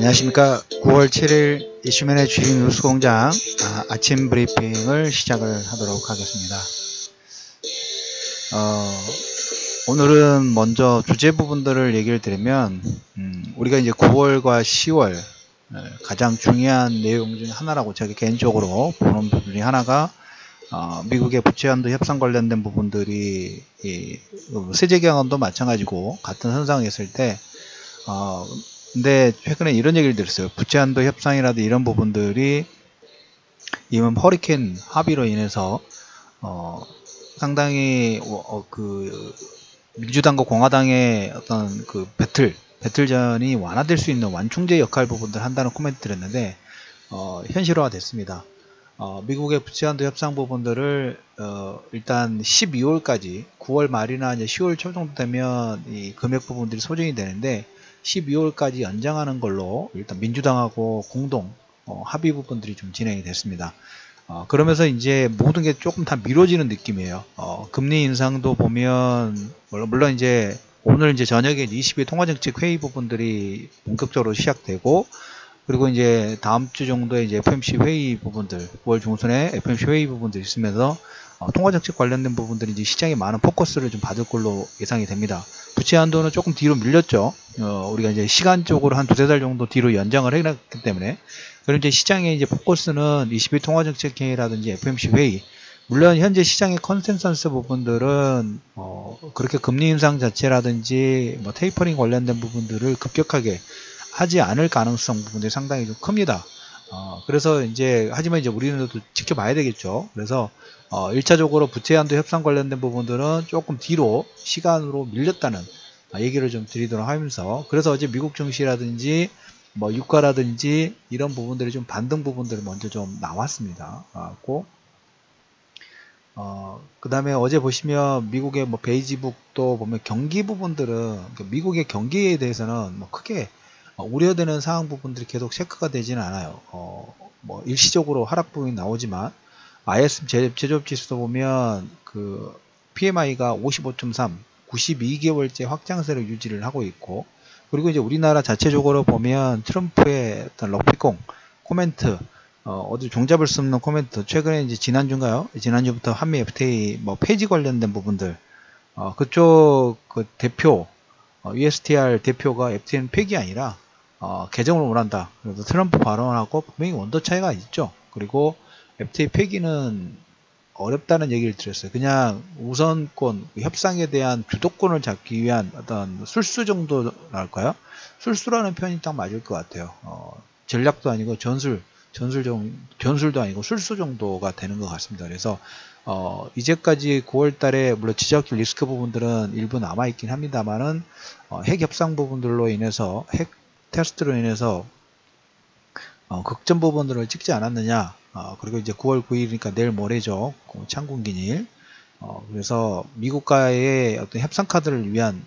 안녕하십니까. 9월 7일 이슈맨의 주식 뉴스공장 아침 브리핑을 시작을 하도록 하겠습니다. 오늘은 먼저 주제 부분들을 얘기를 드리면 우리가 이제 9월과 10월 가장 중요한 내용 중에 하나라고 제가 개인적으로 보는 부분 중에 하나가 미국의 부채한도 협상 관련된 부분들이 세제 경험도 마찬가지고 같은 선상에 있을 때 근데 최근에 이런 얘기를 들었어요. 부채한도 협상이라도 이런 부분들이 이번 허리케인 합의로 인해서 상당히 그 민주당과 공화당의 어떤 그 배틀전이 완화될 수 있는 완충제 역할 부분들 한다는 코멘트 드렸는데 현실화 됐습니다. 미국의 부채한도 협상 부분들을 일단 12월까지 9월 말이나 이제 10월 초 정도 되면 이 금액 부분들이 소진이 되는데 12월까지 연장하는 걸로 일단 민주당하고 공동 합의 부분들이 좀 진행이 됐습니다. 그러면서 이제 모든 게 조금 다 미뤄지는 느낌이에요. 금리 인상도 보면 물론 이제 오늘 이제 저녁에 20일 통화정책 회의 부분들이 본격적으로 시작되고 그리고 이제 다음 주 정도에 이제 FOMC 회의 부분들 9월 중순에 FOMC 회의 부분들이 있으면서 통화정책 관련된 부분들이 이제 시장에 많은 포커스를 좀 받을 걸로 예상이 됩니다. 부채 한도는 조금 뒤로 밀렸죠. 우리가 이제 시간적으로 한 두세 달 정도 뒤로 연장을 해놨기 때문에. 그럼 이제 시장의 이제 포커스는 20일 통화정책 회의라든지 FOMC 회의. 물론 현재 시장의 컨센서스 부분들은 그렇게 금리 인상 자체라든지 뭐 테이퍼링 관련된 부분들을 급격하게 하지 않을 가능성 부분들이 상당히 좀 큽니다. 그래서 이제 하지만 이제 우리는 또 지켜봐야 되겠죠. 그래서 1차적으로 부채 한도 협상 관련된 부분들은 조금 뒤로 시간으로 밀렸다는 얘기를 좀 드리도록 하면서 그래서 어제 미국 증시라든지 뭐 유가라든지 이런 부분들이 좀 반등 부분들이 먼저 좀 나왔습니다. 그 다음에 어제 보시면 미국의 뭐 베이지북도 보면 경기 부분들은 미국의 경기에 대해서는 뭐 크게 우려되는 사항 부분들이 계속 체크가 되지는 않아요. 뭐 일시적으로 하락 부분이 나오지만 ISM 제조업 지수도 보면 그 PMI가 55.3, 92개월째 확장세를 유지를 하고 있고 그리고 이제 우리나라 자체적으로 보면 트럼프의 어떤 럭비공 코멘트 어디 종잡을 수 없는 코멘트 최근에 이제 지난주인가요? 지난주부터 한미 FTA 뭐 폐지 관련된 부분들 그쪽 그 대표 USTR 대표가 FTA는 폐기 아니라 개정을 원한다. 그래서 트럼프 발언하고 분명히 원도 차이가 있죠. 그리고 FTA 폐기는 어렵다는 얘기를 드렸어요. 그냥 우선권, 협상에 대한 주도권을 잡기 위한 어떤 술수 정도랄까요? 술수라는 표현이 딱 맞을 것 같아요. 전략도 아니고 전술도 아니고 술수 정도가 되는 것 같습니다. 그래서 이제까지 9월 달에 물론 지정학적 리스크 부분들은 일부 남아있긴 합니다만은 핵 협상 부분들로 인해서 핵 테스트로 인해서 극점 부분들을 찍지 않았느냐. 그리고 이제 9월 9일이니까 내일 모레죠. 창군기일. 그래서 미국과의 어떤 협상 카드를 위한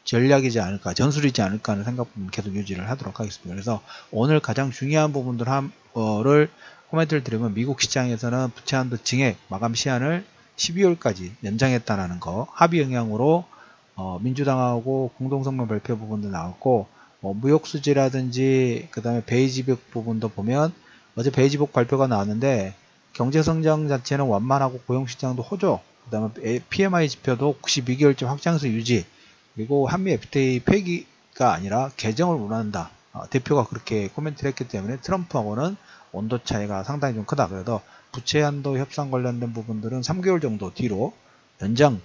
전략이지 않을까, 전술이지 않을까 하는 생각은 계속 유지를 하도록 하겠습니다. 그래서 오늘 가장 중요한 부분들을 코멘트를 드리면 미국 시장에서는 부채 한도 증액 마감 시한을 12월까지 연장했다는 거, 합의 영향으로 민주당하고 공동성명 발표 부분도 나왔고 무역 수지라든지 그 다음에 베이지북 부분도 보면 어제 베이지북 발표가 나왔는데 경제성장 자체는 완만하고 고용시장도 호조 그 다음에 PMI 지표도 92개월째 확장세 유지 그리고 한미 FTA 폐기가 아니라 개정을 원한다. 대표가 그렇게 코멘트를 했기 때문에 트럼프하고는 온도 차이가 상당히 좀 크다. 그래서 부채 한도 협상 관련된 부분들은 3개월 정도 뒤로 연장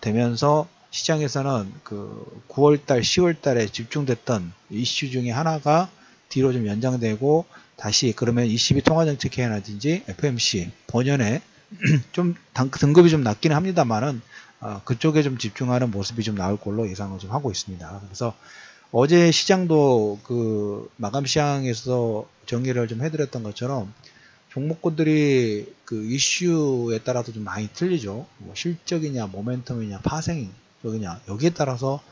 되면서 시장에서는 그 9월달, 10월달에 집중됐던 이슈 중에 하나가 뒤로 좀 연장되고 다시 그러면 22 통화정책회의라든지 FOMC 본연에 좀 등급이 좀 낮기는 합니다만은 그쪽에 좀 집중하는 모습이 좀 나올 걸로 예상을 좀 하고 있습니다. 그래서 어제 시장도 그 마감 시장에서 정리를 좀 해드렸던 것처럼 종목군들이 그 이슈에 따라서 좀 많이 틀리죠. 뭐 실적이냐, 모멘텀이냐, 파생이냐 여기에 따라서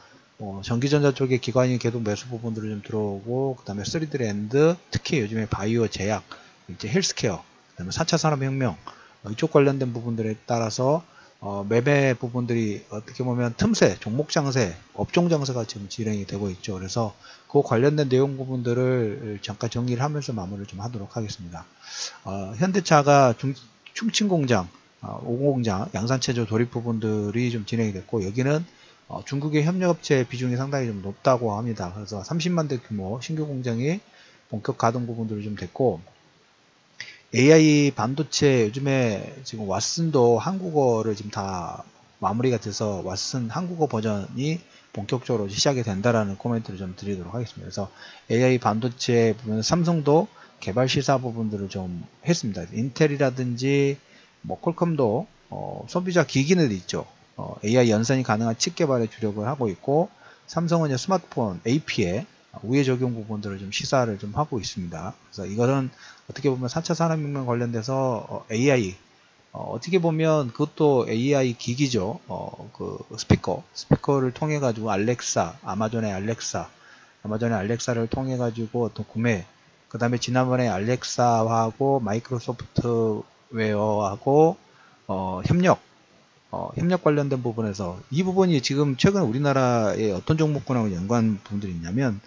전기전자 쪽에 기관이 계속 매수 부분들을 좀 들어오고 그 다음에 3D 랜드 특히 요즘에 바이오 제약, 이제 헬스케어, 그 다음에 4차 산업혁명 이쪽 관련된 부분들에 따라서 매매 부분들이 어떻게 보면 틈새, 종목 장세, 업종 장세가 지금 진행이 되고 있죠. 그래서 그 관련된 내용 부분들을 잠깐 정리를 하면서 마무리를 좀 하도록 하겠습니다. 현대차가 충칭공장, 5공장, 양산체조 돌입 부분들이 좀 진행이 됐고, 여기는 중국의 협력업체 비중이 상당히 좀 높다고 합니다. 그래서 30만 대 규모 신규 공장이 본격 가동 부분들이 좀 됐고, AI 반도체 요즘에 지금 왓슨도 한국어를 지금 다 마무리가 돼서 왓슨 한국어 버전이 본격적으로 시작이 된다라는 코멘트를 좀 드리도록 하겠습니다. 그래서 AI 반도체 부분 삼성도 개발 시사 부분들을 좀 했습니다. 인텔이라든지 뭐 퀄컴도 소비자 기기는 있죠. AI 연산이 가능한 칩 개발에 주력을 하고 있고, 삼성은 이제 스마트폰 AP에 우회 적용 부분들을 좀 시사를 좀 하고 있습니다. 그래서 이거는 어떻게 보면 4차 산업혁명 관련돼서 AI 어떻게 보면 그것도 AI 기기죠. 그 스피커를 통해 가지고 아마존의 알렉사를 통해 가지고 어떤 구매, 그 다음에 지난번에 알렉사하고 마이크로소프트웨어하고 협력 관련된 부분에서 이 부분이 지금 최근 우리나라의 어떤 종목군하고 연관 부분들이 있냐면,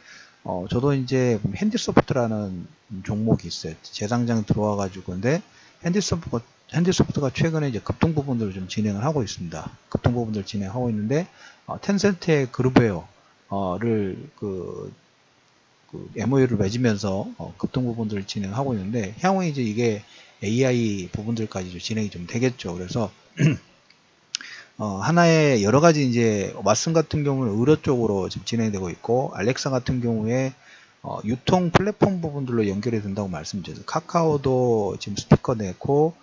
저도 이제 핸디소프트라는 종목이 있어요. 재상장 들어와 가지고. 근데 핸디소프트가 최근에 이제 급등 부분들을 좀 진행을 하고 있습니다. 급등 부분들을 진행하고 있는데, 텐센트의 그룹웨어를 MOU를 맺으면서 급등 부분들을 진행하고 있는데, 향후에 이제 이게 AI 부분들까지 진행이 좀 되겠죠. 그래서 하나의 여러 가지 이제 왓슨 같은 경우는 의료 쪽으로 지금 진행되고 있고, 알렉사 같은 경우에 유통 플랫폼 부분들로 연결이 된다고 말씀드렸어요. 카카오도 지금 스피커 내고,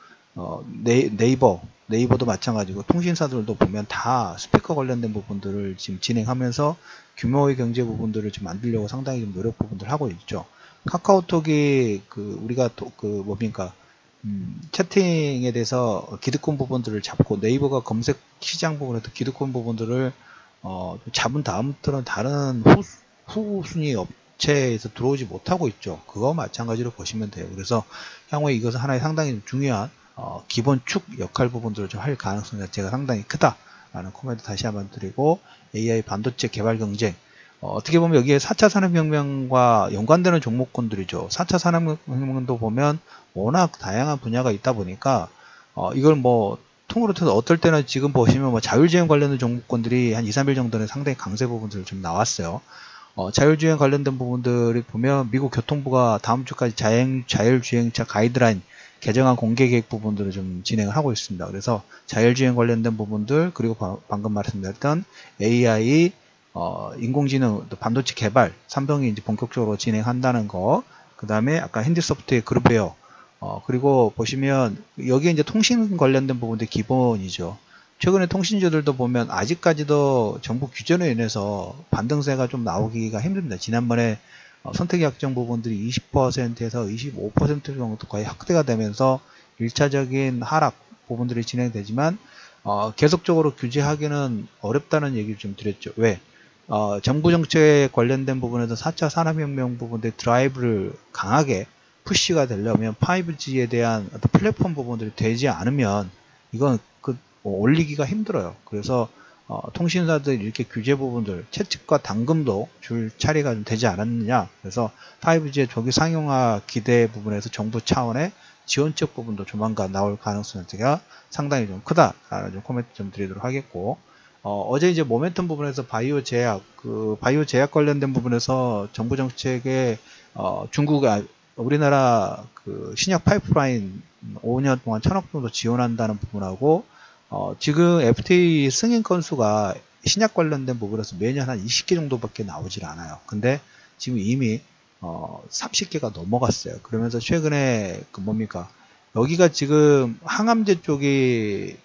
네이버도 마찬가지고, 통신사들도 보면 다 스피커 관련된 부분들을 지금 진행하면서 규모의 경제 부분들을 좀 만들려고 상당히 좀 노력 부분들 하고 있죠. 카카오톡이 우리가 뭡니까? 채팅에 대해서 기득권 부분들을 잡고, 네이버가 검색 시장 부분에서 기득권 부분들을 잡은 다음부터는 다른 후순위 업체에서 들어오지 못하고 있죠. 그거 마찬가지로 보시면 돼요. 그래서 향후에 이것은 하나의 상당히 중요한 기본 축 역할 부분들을 좀 할 가능성 자체가 상당히 크다라는 코멘트 다시 한번 드리고, AI 반도체 개발 경쟁, 어떻게 보면 여기에 4차 산업혁명과 연관되는 종목군들이죠. 4차 산업혁명도 보면 워낙 다양한 분야가 있다 보니까 이걸 뭐 통으로 쳐서 어떨 때는 지금 보시면 뭐 자율주행 관련된 종목군들이 한 2, 3일 정도는 상당히 강세 부분들 좀 나왔어요. 자율주행 관련된 부분들이 보면 미국 교통부가 다음 주까지 자율주행차 가이드라인 개정안 공개 계획 부분들을 좀 진행을 하고 있습니다. 그래서 자율주행 관련된 부분들, 그리고 방금 말씀드렸던 AI 인공지능 반도체 개발, 삼성이 이제 본격적으로 진행한다는 거, 그 다음에 아까 핸디소프트의 그룹웨어, 그리고 보시면 여기에 이제 통신 관련된 부분도 기본이죠. 최근에 통신주들도 보면 아직까지도 정부 규제로 인해서 반등세가 좀 나오기가 힘듭니다. 지난번에 선택 약정 부분들이 20%에서 25% 정도 거의 확대가 되면서 1차적인 하락 부분들이 진행되지만, 계속적으로 규제하기는 어렵다는 얘기를 좀 드렸죠. 왜? 정부 정책 관련된 부분에서 4차 산업혁명 부분들 드라이브를 강하게 푸시가 되려면 5G에 대한 어떤 플랫폼 부분들이 되지 않으면 이건 올리기가 힘들어요. 그래서 통신사들 이렇게 규제 부분들, 채찍과 당금도 줄 차례가 좀 되지 않았느냐. 그래서 5G의 조기 상용화 기대 부분에서 정부 차원의 지원책 부분도 조만간 나올 가능성이 상당히 좀 크다라는 좀 코멘트 좀 드리도록 하겠고, 어제 이제 모멘텀 부분에서 바이오 제약 관련된 부분에서 정부 정책에 우리나라 신약 파이프라인 5년 동안 1,000억 정도 지원한다는 부분하고, 지금 FDA 승인 건수가 신약 관련된 부분에서 매년 한 20개 정도밖에 나오질 않아요. 근데 지금 이미 30개가 넘어갔어요. 그러면서 최근에 여기가 지금 항암제 쪽이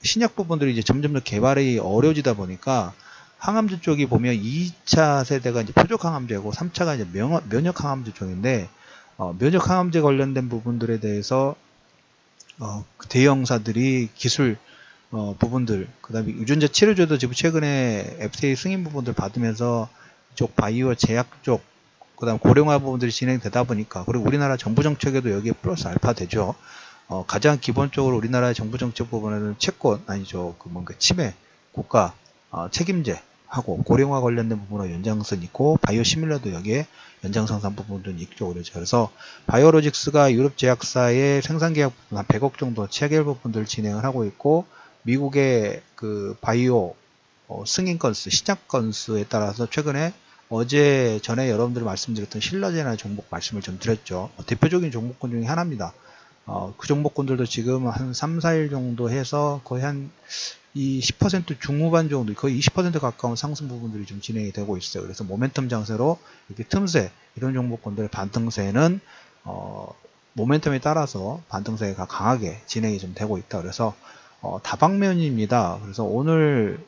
신약 부분들이 이제 점점 더 개발이 어려워지다 보니까, 항암제 쪽이 보면 2차 세대가 이제 표적 항암제고 3차가 이제 면역 항암제 쪽인데, 면역 항암제 관련된 부분들에 대해서 대형사들이 기술 부분들, 그 다음에 유전자 치료제도 지금 최근에 FDA 승인 부분들 받으면서 이쪽 바이오 제약 쪽, 그 다음 고령화 부분들이 진행되다 보니까, 그리고 우리나라 정부 정책에도 여기에 플러스 알파 되죠. 가장 기본적으로 우리나라의 정부 정책 부분에는 채권 아니죠 그 뭔가 침해 국가 책임제 하고 고령화 관련된 부분으로 연장선이 있고 바이오 시밀러도 여기에 연장선상 부분도 있죠. 그래서 바이오로직스가 유럽 제약사의 생산 계약 부분 한 100억 정도 체결 부분들을 진행을 하고 있고 미국의 그 바이오 승인 건수, 시작 건수에 따라서 최근에 어제 전에 여러분들 말씀드렸던 신라제나 종목 말씀을 좀 드렸죠. 대표적인 종목군 중에 하나입니다. 그 종목군들도 지금 한 3, 4일 정도 해서 거의 한 이 10% 중후반 정도, 거의 20% 가까운 상승 부분들이 좀 진행이 되고 있어요. 그래서 모멘텀 장세로 이렇게 틈새, 이런 종목군들의 반등세는, 모멘텀에 따라서 반등세가 강하게 진행이 좀 되고 있다. 그래서, 다방면입니다. 그래서 오늘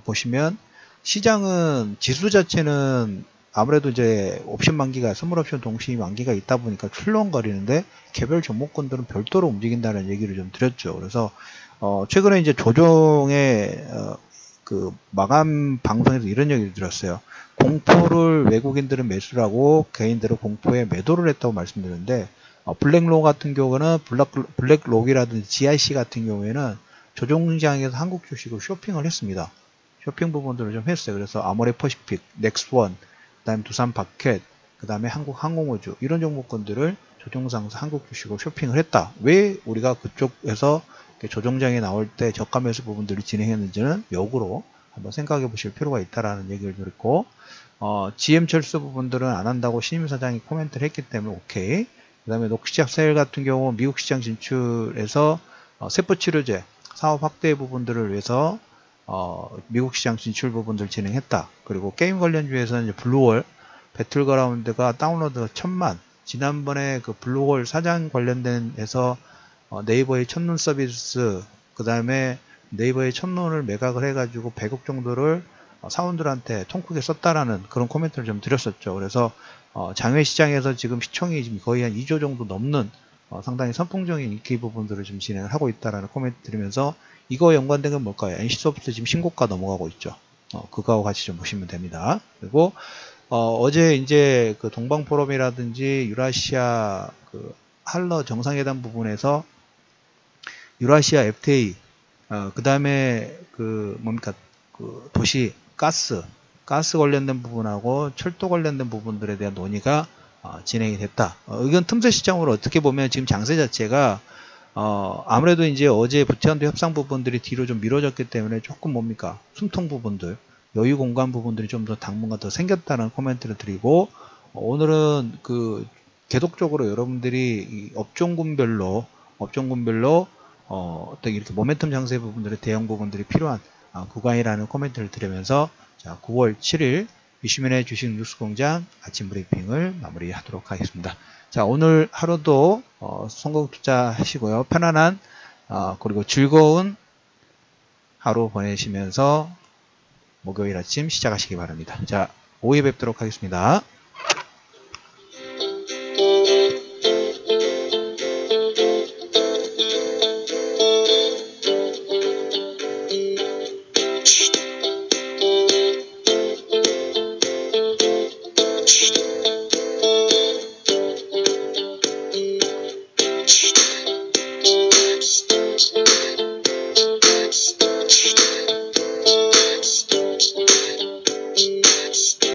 보시면 시장은 지수 자체는 아무래도 이제 옵션 만기가 선물 옵션 동시 만기가 있다 보니까 출렁거리는데 개별 종목군들은 별도로 움직인다는 얘기를 좀 드렸죠. 그래서 최근에 이제 조종의 그 마감 방송에서 이런 얘기를 들었어요. 공포를 외국인들은 매수를 하고 개인들은 공포에 매도를 했다고 말씀드렸는데 블랙록 같은 경우는 블랙록이라든지 GIC 같은 경우에는 조종시장에서 한국 주식을 쇼핑을 했습니다. 쇼핑 부분들을 좀 했어요. 그래서 아모레퍼시픽, 넥스원, 그 다음에 두산바켓, 그 다음에 한국항공우주 이런 종목군들을 조종상에서 한국 주식으로 쇼핑을 했다. 왜 우리가 그쪽에서 조종장에 나올 때 저가 매수 부분들을 진행했는지는 역으로 한번 생각해 보실 필요가 있다라는 얘기를 드렸고, GM철수 부분들은 안 한다고 신임 사장이 코멘트를 했기 때문에 오케이. 그 다음에 녹시작셀 같은 경우 미국 시장 진출에서 세포치료제 사업 확대 부분들을 위해서 미국 시장 진출 부분들 진행했다. 그리고 게임 관련주에서는 이제 블루월 배틀그라운드가 다운로드가 1000만. 지난번에 그 블루월 사장 관련된 해서 네이버의 첫눈 서비스, 그 다음에 네이버의 첫눈을 매각을 해가지고 100억 정도를 사원들한테 통 크게 썼다라는 그런 코멘트를 좀 드렸었죠. 그래서 장외 시장에서 지금 시총이 지금 거의 한 2조 정도 넘는 상당히 선풍적인 인기 부분들을 좀 진행을 하고 있다라는 코멘트 드리면서 이거 연관된 건 뭘까요? NC소프트 지금 신고가 넘어가고 있죠. 그거하고 같이 좀 보시면 됩니다. 그리고 어제 이제 그 동방포럼이라든지 유라시아 그 할러 정상회담 부분에서 유라시아 FTA, 그 다음에 그 뭡니까 그 도시 가스 관련된 부분하고 철도 관련된 부분들에 대한 논의가 진행이 됐다. 이건 틈새 시장으로 어떻게 보면 지금 장세 자체가 아무래도 이제 어제 부채한도 협상 부분들이 뒤로 좀 미뤄졌기 때문에 조금 뭡니까 숨통 부분들, 여유 공간 부분들이 좀 더 당분간 더 생겼다는 코멘트를 드리고, 오늘은 그 계속적으로 여러분들이 이 업종군별로 어떤 이렇게 모멘텀 장세 부분들의 대형 부분들이 필요한 구간이라는 코멘트를 드리면서 자 9월 7일 이슈민의 주식 뉴스공장 아침 브리핑을 마무리하도록 하겠습니다. 자 오늘 하루도 성공 투자하시고요. 편안한 그리고 즐거운 하루 보내시면서 목요일 아침 시작하시기 바랍니다. 자 오후에 뵙도록 하겠습니다.